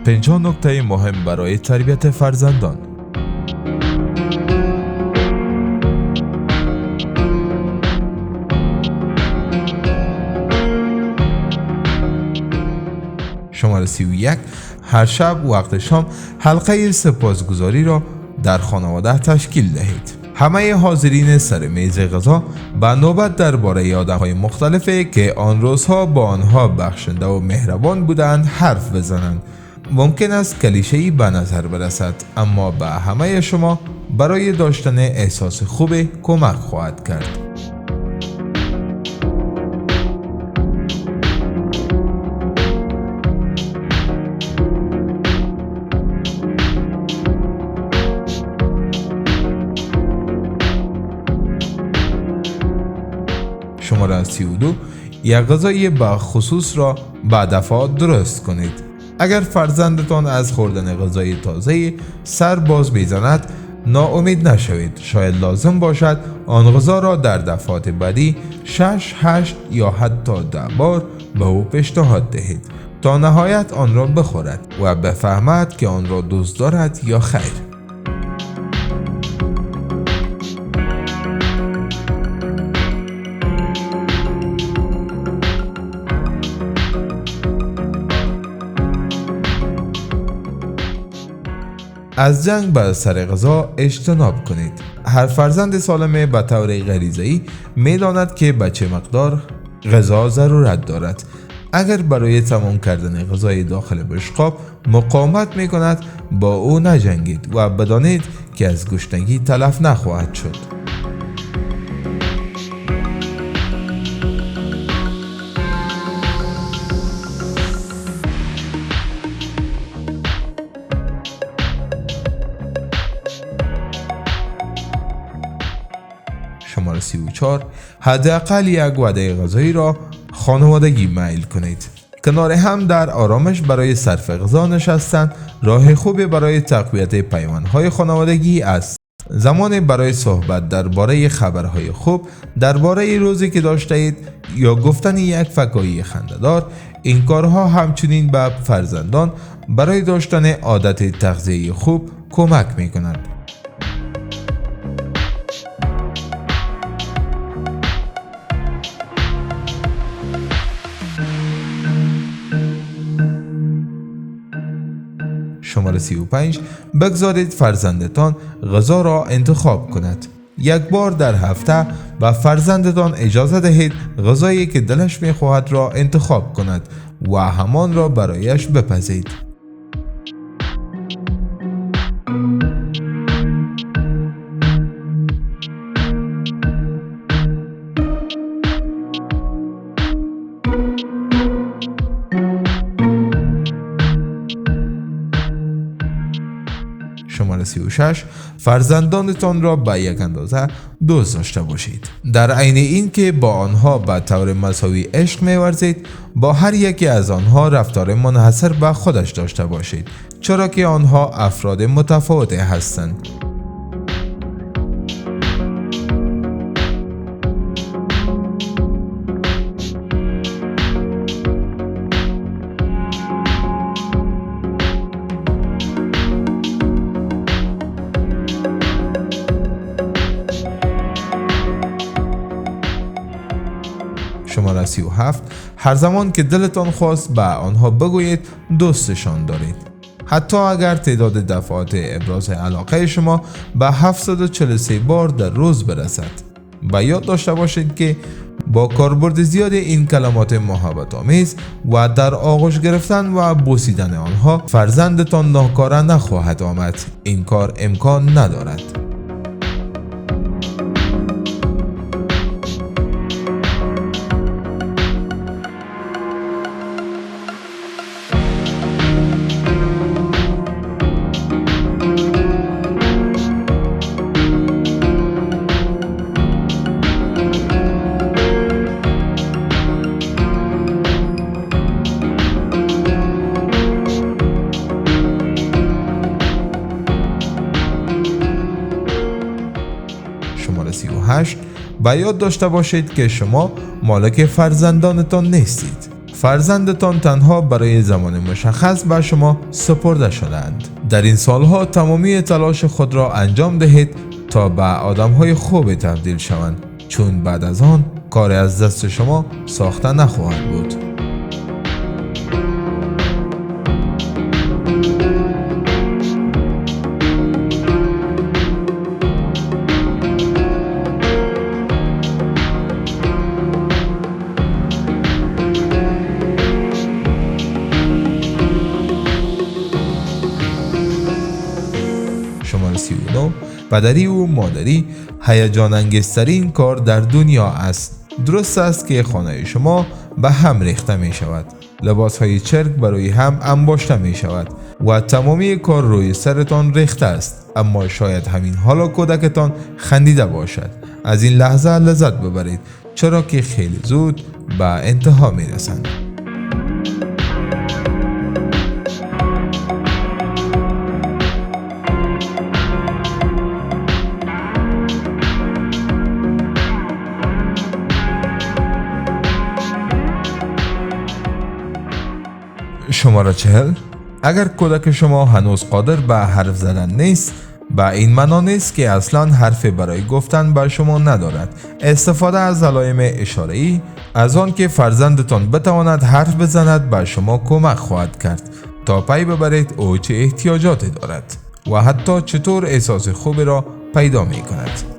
50 نکته مهم برای تربیت فرزندان. شماره 31: هر شب وقت شام حلقه سپاسگزاری را در خانواده تشکیل دهید. همه حاضرین سر میز غذا به نوبت درباره آدم‌های مختلفی که آن روزها با آنها بخشنده و مهربان بودند حرف بزنند. ممکن است کلیشه‌ای به نظر برسد، اما به همه شما برای داشتن احساس خوب کمک خواهد کرد. شماره 32: یک غذای به خصوص را به دفعه درست کنید. اگر فرزندتان از خوردن غذای تازه سر باز میزند، ناامید نشوید. شاید لازم باشد آن غذا را در دفعات بعدی 6، 8 یا حتی 10 بار به او پیشنهاد دهید تا نهایت آن را بخورد و بفهمد که آن را دوست دارد یا خیر. از جنگ بر سر غذا اجتناب کنید. هر فرزند سالم به طور غریزه‌ای می‌داند که به چه مقدار غذا ضرورت دارد. اگر برای تمام کردن غذای داخل بشقاب مقاومت می‌کند، با او نجنگید و بدانید که از گشنگی تلف نخواهد شد. شماره 34: حداقل یک وعده غذایی را خانوادگی میل کنید. کنار هم در آرامش برای صرف غذا نشستن راه خوبی برای تقویت پیوندهای خانوادگی است. زمان برای صحبت درباره خبرهای خوب، درباره روزی که داشته اید یا گفتن یک فکاهی خنده‌دار، این کارها همچنین به فرزندان برای داشتن عادت تغذیه خوب کمک می‌کند. شماره 35: بگذارید فرزندتان غذا را انتخاب کند. یک بار در هفته به فرزندتان اجازه دهید غذایی که دلش می‌خواهد را انتخاب کند و همان را برایش بپزید. شماره 36: فرزندانتان را به یک اندازه دوست داشته باشید. در عین این که با آنها به طور مساوی عشق می‌ورزید، با هر یکی از آنها رفتار منحصر به خودش داشته باشید، چرا که آنها افراد متفاوتی هستند. شماره 37: هر زمان که دلتان خواست به آنها بگویید دوستشان دارید، حتی اگر تعداد دفعات ابراز علاقه شما به 743 بار در روز برسد. به یاد داشته باشید که با کاربرد زیاد این کلمات محبت آمیز و در آغوش گرفتن و بوسیدن آنها، فرزندتان ناکاره نخواهد آمد. این کار امکان ندارد. شماره 38: به یاد داشته باشید که شما مالک فرزندانتان نیستید. فرزندتان تنها برای زمان مشخص به شما سپرده شدند. در این سالها تمامی تلاش خود را انجام دهید تا به آدمهای خوب تبدیل شوند، چون بعد از آن کار از دست شما ساخته نخواهد بود. شماره 39. پدری و مادری هیجان انگیزترین کار در دنیا است. درست است که خانه شما به هم ریخته می شود، لباس های چرک برای هم انباشته می شود و تمامی کار روی سرتان ریخته است، اما شاید همین حالا کودکتان خندیده باشد. از این لحظه لذت ببرید، چرا که خیلی زود به انتها می رسند. شماره 40. اگر کودک شما هنوز قادر به حرف زدن نیست، به این معنا نیست که اصلا حرفی برای گفتن به شما ندارد. استفاده از علائم اشاره‌ای از آن که فرزندتان بتواند حرف بزند به شما کمک خواهد کرد تا پی ببرید او چه احتیاجاتی دارد و حتی چطور احساس خوبی را پیدا می کند.